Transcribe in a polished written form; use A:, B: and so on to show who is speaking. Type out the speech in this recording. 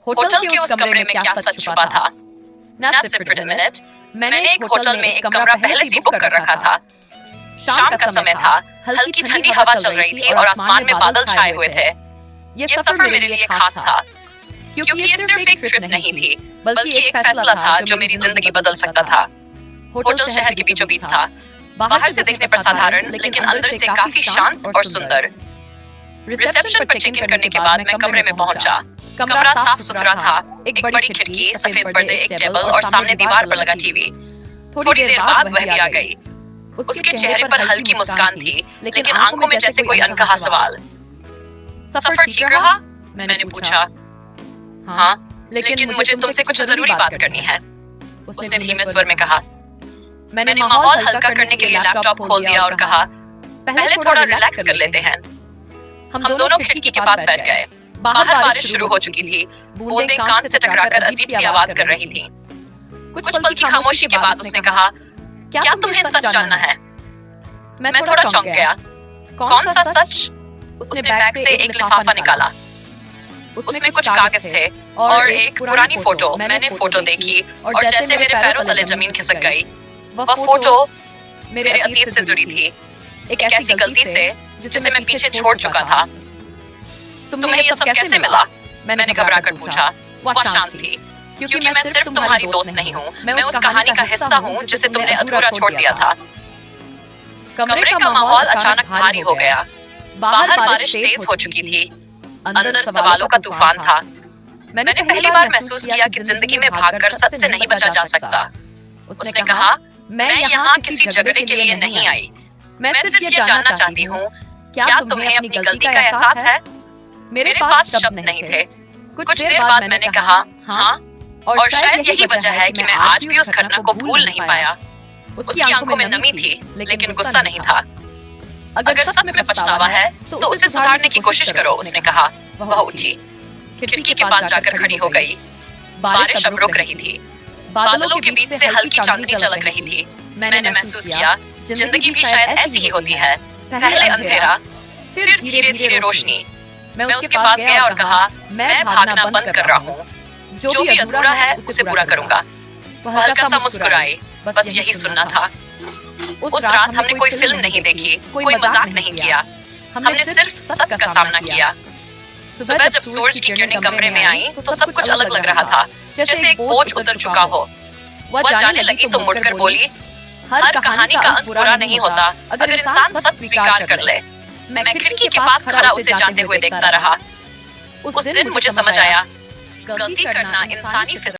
A: Hotel के उस कमरे में क्या सच छुपा था? Now sit for a minute. मैंने एक होटल में एक कमरा पहले से बुक कर रखा था। शाम का समय था, हल्की ठंडी हवा चल रही थी और आसमान में बादल छाए हुए थे। ये सफर मेरे लिए खास था, क्योंकि ये सिर्फ एक ट्रिप नहीं थी, बल्कि एक फैसला था जो मेरी जिंदगी बदल सकता था। होटल शहर के बीचों बीच था, बाहर से देखने पर साधारण, लेकिन अंदर से काफी शांत और सुंदर। रिसेप्शन पर चेक इन करने के बाद मैं कमरे में पहुंचा। कमरा साफ सुथरा था, एक बड़ी खिड़की, सफेद पर्दे, एक टेबल और सामने दीवार पर लगा टीवी। थोड़ी देर बाद वह भी आ गई। उसके चेहरे पर हल्की मुस्कान थी, लेकिन आंखों में जैसे कोई अनकहा सवाल। सफर ठीक रहा? मैंने पूछा। हाँ, लेकिन मुझे तुमसे कुछ जरूरी बात करनी है, उसने धीमे स्वर में कहा। मैंने माहौल हल्का करने के लिए लैपटॉप खोल दिया और कहा, पहले थोड़ा रिलैक्स कर लेते हैं। हम दोनों खिड़की के पास बैठ गए। बाहर बारिश शुरू हो चुकी थी, बूंदें कान से टकराकर अजीब सी आवाज कर रही थीं। कुछ पल की खामोशी के बाद उसने कहा, क्या तुम्हें सच जानना है? मैं थोड़ा चौंक गया। कौन सा सच? उसने बैग से एक लिफाफा निकाला। उसमें कुछ कागज थे और एक पुरानी फोटो। मैंने फोटो देखी और जैसे मेरे पैरों तले जमीन खिसक गई। वह फोटो मेरे अतीत से जुड़ी थी, एक ऐसी गलती से जिसे मैं पीछे छोड़ चुका था। तुम्हें ये सब कैसे मिला? मैंने घबराकर पूछा। वह शांत थी, क्योंकि मैं सिर्फ तुम्हारी दोस्त नहीं हूँ, मैं उस कहानी का हिस्सा हूँ जिसे तुमने अधूरा छोड़ दिया था। कमरे का माहौल अचानक भारी हो गया। बाहर बारिश तेज हो चुकी थी, अंदर सवालों का तूफान था। मैंने पहली बार महसूस किया कि जिंदगी में भागकर सच से नहीं बचा जा सकता। उसने कहा, मैं यहाँ किसी झगड़े के लिए नहीं आई, मैं सिर्फ ये जानना चाहती हूँ, क्या तुम्हें अपनी गलती का एहसास है? मेरे पास शब्द नहीं थे। कुछ देर बाद मैंने कहा, हाँ, और शायद यही वजह है कि मैं आज भी उस घटना को भूल नहीं पाया। उसकी आंखों में नमी थी, लेकिन गुस्सा नहीं था। अगर सच में पछतावा है, तो उसे सुधारने की कोशिश करो, उसने कहा। वह उठी, खिड़की के पास जाकर खड़ी हो गई। बारिश अब रुक रही थी, बादलों के बीच से हल्की चांदनी झलक रही थी। मैंने महसूस किया, जिंदगी भी शायद ऐसी ही होती है, पहले अंधेरा, फिर धीरे धीरे रोशनी। मैं उसके पास गया और कहा, मैं भागना बंद कर रहा हूँ, जो भी अधूरा है उसे पूरा करूंगा। वह हल्का सा मुस्कुराई, बस यही सुनना था। उस रात हमने कोई फिल्म नहीं देखी, कोई मजाक नहीं किया, हमने सिर्फ सच का सामना किया। सुबह जब सूरज की किरणें कमरे में आईं, तो सब कुछ अलग लग रहा था, जैसे एक बोझ उतर चुका हो। वह जाने लगी तो मुड़कर बोली, हर कहानी का अंत बुरा नहीं होता, अगर इंसान सच स्वीकार कर ले। मैं खिड़की के पास खड़ा उसे जाते हुए देखता रहा। उस दिन मुझे समझ आया, गलती करना इंसानी फितरत